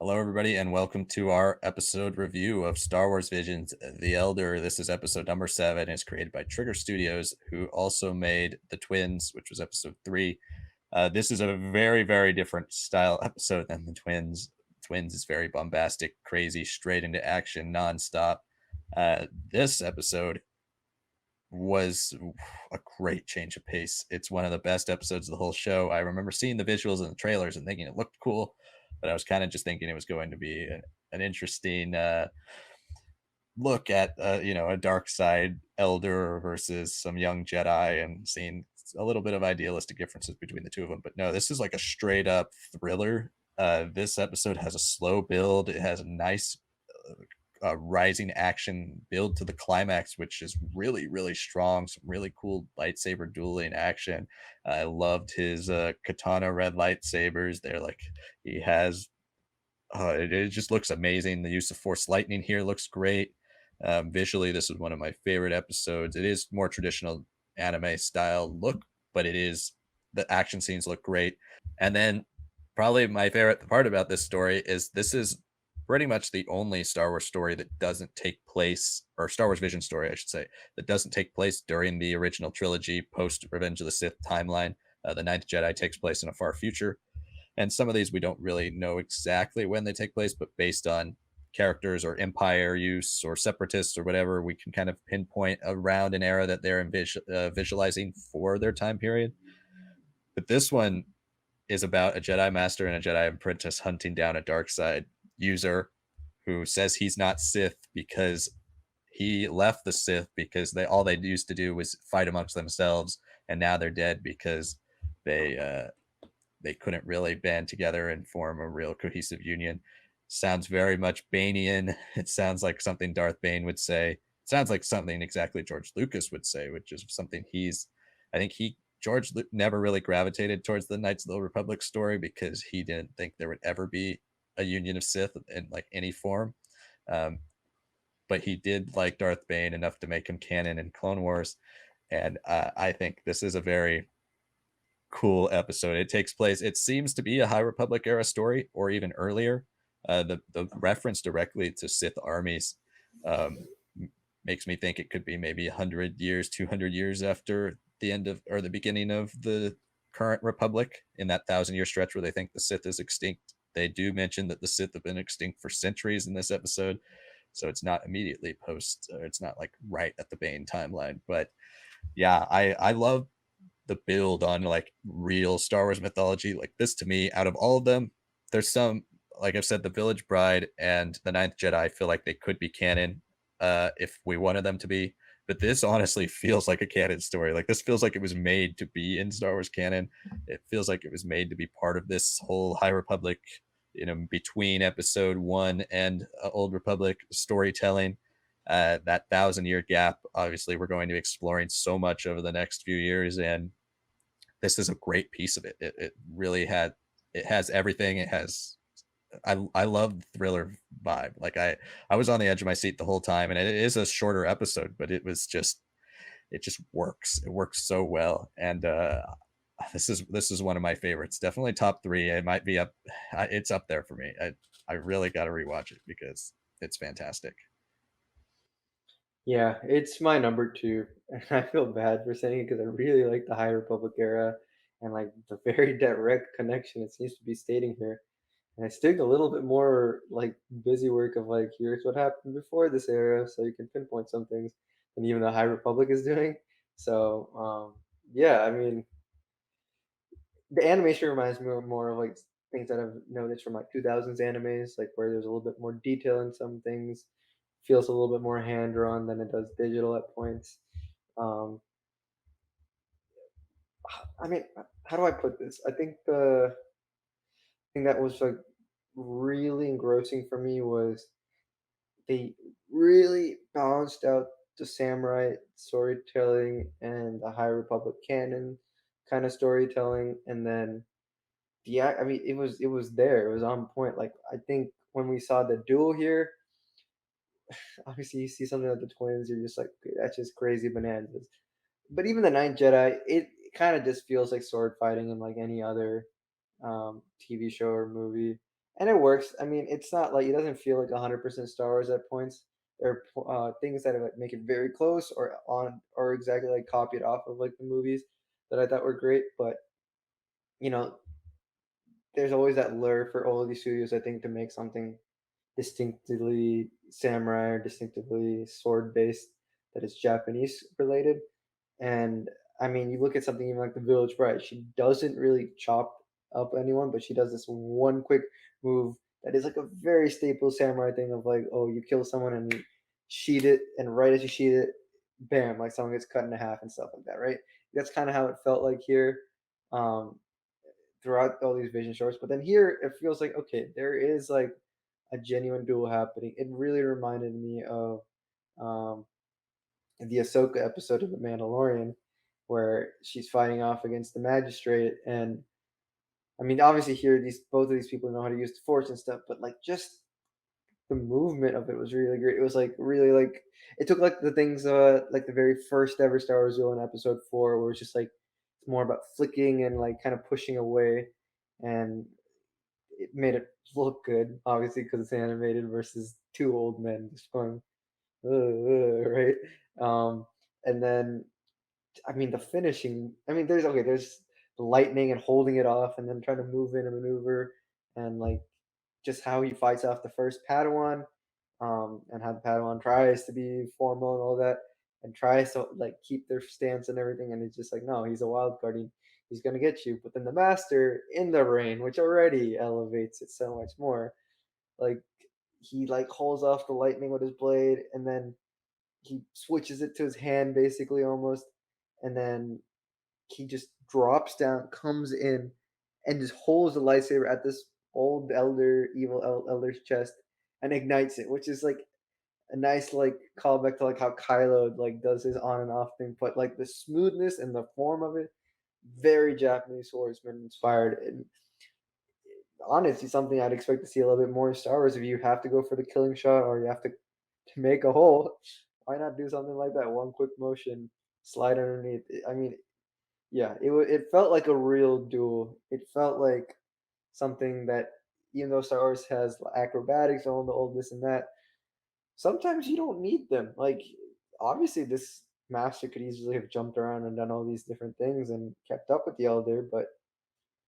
Hello, everybody, and welcome to our episode review of Star Wars Visions The Elder. This is episode number 7. It's created by Trigger Studios, who also made The Twins, which was episode 3. This is a very, very different style episode than The Twins. Twins is very bombastic, crazy, straight into action, nonstop. This episode was a great change of pace. It's one of the best episodes of the whole show. I remember seeing the visuals and the trailers and thinking it looked cool, but I was kind of just thinking it was going to be an interesting look at a dark side elder versus some young Jedi, and seeing a little bit of idealistic differences between the two of them. But no, this is like a straight up thriller. This episode has a slow build. It has a nice rising action build to the climax, which is really, really strong. Some really cool lightsaber dueling action. I loved his katana red lightsabers. They're like, he has, it just looks amazing. The use of force lightning here looks great. Visually, this is one of my favorite episodes. It is more traditional anime style look, but the action scenes look great. And then probably my favorite part about this is pretty much the only Star Wars story that doesn't take place, or Star Wars Vision story, I should say, that doesn't take place during the original trilogy post Revenge of the Sith timeline. The Ninth Jedi takes place in a far future, and some of these we don't really know exactly when they take place, but based on characters or empire use or separatists or whatever, we can kind of pinpoint around an era that they're visualizing for their time period. But this one is about a Jedi Master and a Jedi Apprentice hunting down a dark side user who says he's not Sith because he left the Sith because they used to do was fight amongst themselves, and now they're dead because they they couldn't really band together and form a real cohesive union. Sounds very much Banean. It sounds like something Darth Bane would say. It sounds like something exactly George Lucas would say, which is something I think never really gravitated towards the Knights of the Republic story because he didn't think there would ever be a union of Sith in like any form. Um, but he did like Darth Bane enough to make him canon in Clone Wars. And I think this is a very cool episode. It seems to be a High Republic era story or even earlier. The reference directly to Sith armies um, makes me think it could be maybe 100 years, 200 years after the end of or the beginning of the current Republic, in that 1,000 year stretch where they think the Sith is extinct. They do mention that the Sith have been extinct for centuries in this episode, so it's not immediately post. It's not like right at the Bane timeline, but yeah, I love the build on like real Star Wars mythology. Like this to me, out of all of them, there's some, like I've said, the Village Bride and the Ninth Jedi, I feel like they could be canon if we wanted them to be. But this honestly feels like a canon story. Like this feels like it was made to be in Star Wars canon. It feels like it was made to be part of this whole High Republic, between Episode One and Old Republic storytelling. That 1,000 year gap, obviously, we're going to be exploring so much over the next few years, and this is a great piece of it. It really it has everything. I love the thriller vibe. Like I was on the edge of my seat the whole time, and it is a shorter episode, but it just works. It works so well, and this is one of my favorites. Definitely top three. It might be up. It's up there for me. I really got to rewatch it because it's fantastic. Yeah, it's my number two, and I feel bad for saying it because I really like the High Republic era and like the very direct connection it seems to be stating here. And it's doing a little bit more like busy work of like, here's what happened before this era, so you can pinpoint some things than even the High Republic is doing. So, yeah, I mean, the animation reminds me more of like things that I've noticed from like 2000s animes, like where there's a little bit more detail in some things, feels a little bit more hand drawn than it does digital at points. Um, I mean, how do I put this? I think the thing that was like really engrossing for me was they really balanced out the samurai storytelling and the High Republic canon kind of storytelling, and then yeah, I mean, it was there. It was on point. Like I think when we saw the duel here, obviously you see something like the twins, you're just like, "Okay, that's just crazy bananas." But even the Ninth Jedi, it kind of just feels like sword fighting in like any other TV show or movie. and it works. I mean, it's not like it doesn't feel like 100% Star Wars at points. There are things that like, make it very close or on or exactly like copied off of like the movies that I thought were great. But you know, there's always that lure for all of these studios, I think, to make something distinctively samurai or distinctively sword based that is Japanese related. And I mean, you look at something even like the Village Bride, she doesn't really chop up anyone, but she does this one quick move that is like a very staple samurai thing of like, oh, you kill someone and you sheet it, and right as you sheet it, bam, like someone gets cut in half and stuff like that, right? That's kind of how it felt like here. Um, Throughout all these vision shorts. But then here it feels like okay, there is like a genuine duel happening. It really reminded me of um, the Ahsoka episode of The Mandalorian, where she's fighting off against the magistrate. And I mean, obviously here these both of these people know how to use the Force and stuff, but like just the movement of it was really great. It was like really like it took like the things like the very first ever Star Wars duel in Episode 4, where it's just like it's more about flicking and like kind of pushing away, and it made it look good, obviously, because it's animated versus two old men just going, right? Um, and then, I mean, the finishing, I mean, there's, okay, there's the lightning and holding it off and then trying to move in and maneuver and like just how he fights off the first Padawan, and how the Padawan tries to be formal and all that, and tries to like keep their stance and everything, and it's just like, no, he's a wild card. He's gonna get you. But then the Master in the rain, which already elevates it so much more, like he like holds off the lightning with his blade, and then he switches it to his hand basically almost, and then he just drops down, comes in, and just holds the lightsaber at this old elder, evil elder's chest, and ignites it, which is like a nice like callback to like how Kylo like does his on and off thing, but like the smoothness and the form of it, very Japanese swordsman inspired, and honestly something I'd expect to see a little bit more in Star Wars. If you have to go for the killing shot or you have to make a hole, why not do something like that? One quick motion, slide underneath. I mean, yeah, it felt like a real duel. It felt like something that even though Star Wars has acrobatics, all the old this and that, sometimes you don't need them. Like obviously this master could easily have jumped around and done all these different things and kept up with the elder, but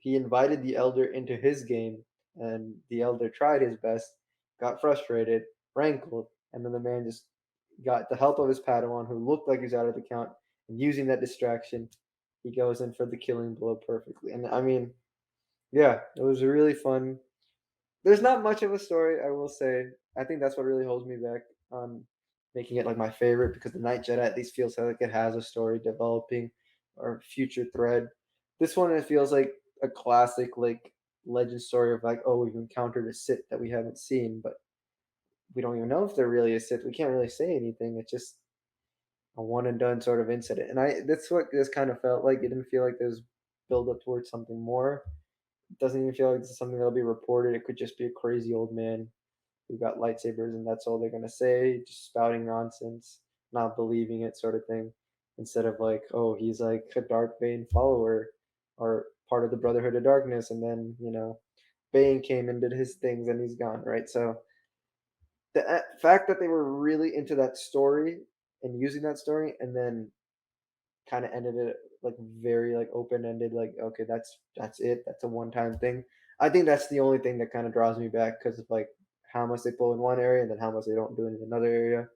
he invited the elder into his game, and the elder tried his best, got frustrated, rankled, and then the man just got the help of his Padawan, who looked like he was out of the count, and using that distraction, he goes in for the killing blow perfectly. And I mean, yeah, it was really fun. There's not much of a story, I will say. I think that's what really holds me back on making it like my favorite, because the Night Jedi at least feels like it has a story developing or future thread. This one it feels like a classic like legend story of like, oh, we've encountered a Sith that we haven't seen, but we don't even know if they're really a Sith. We can't really say anything. It's just a one and done sort of incident. And I that's what this kind of felt like. It didn't feel like there's build up towards something more. It doesn't even feel like this is something that'll be reported. It could just be a crazy old man who got lightsabers and that's all they're gonna say, just spouting nonsense, not believing it sort of thing. Instead of like, oh, he's like a Dark Bane follower or part of the Brotherhood of Darkness, and then, Bane came and did his things and he's gone, right? So the fact that they were really into that story and using that story and then kind of ended it like very like open ended, like okay, that's it, that's a one time thing. I think that's the only thing that kind of draws me back because of like how much they pull in one area and then how much they don't do in another area.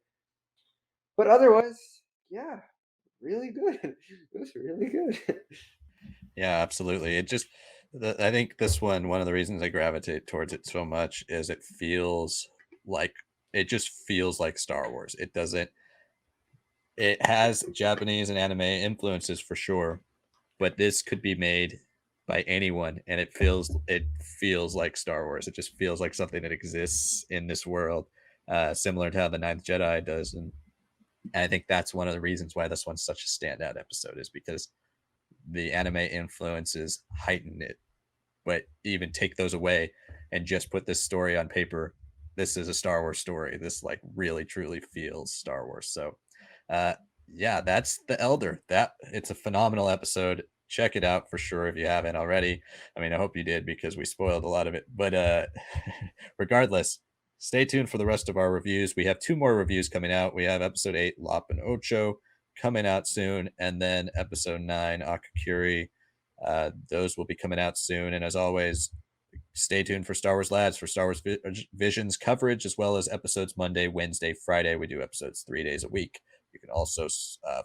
But otherwise, yeah, really good. It was really good. Yeah, absolutely. I think this one of the reasons I gravitate towards it so much is like, it just feels like Star Wars. It has Japanese and anime influences for sure, but this could be made by anyone and it feels like Star Wars. It just feels like something that exists in this world, similar to how the Ninth Jedi does. And I think that's one of the reasons why this one's such a standout episode, is because the anime influences heighten it. But even take those away and just put this story on paper, this is a Star Wars story. This like really truly feels Star Wars. So uh yeah, that's The Elder. That it's a phenomenal episode. check it out for sure if you haven't already. I mean, I hope you did because we spoiled a lot of it. But regardless, stay tuned for the rest of our reviews. We have two more reviews coming out. We have episode 8, Lop and Ocho, coming out soon, and then episode 9, Akakuri. Those will be coming out soon. And as always, stay tuned for Star Wars Labs for Star Wars Visions coverage, as well as episodes Monday, Wednesday, Friday. We do episodes 3 days a week. You can also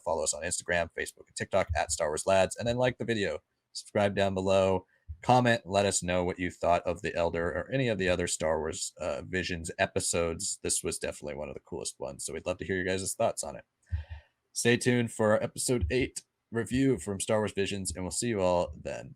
follow us on Instagram, Facebook, and TikTok at Star Wars Lads, and then like the video, subscribe down below, comment, let us know what you thought of The Elder or any of the other Star Wars Visions episodes. This was definitely one of the coolest ones, so we'd love to hear your guys' thoughts on it. Stay tuned for our episode 8 review from Star Wars Visions, and we'll see you all then.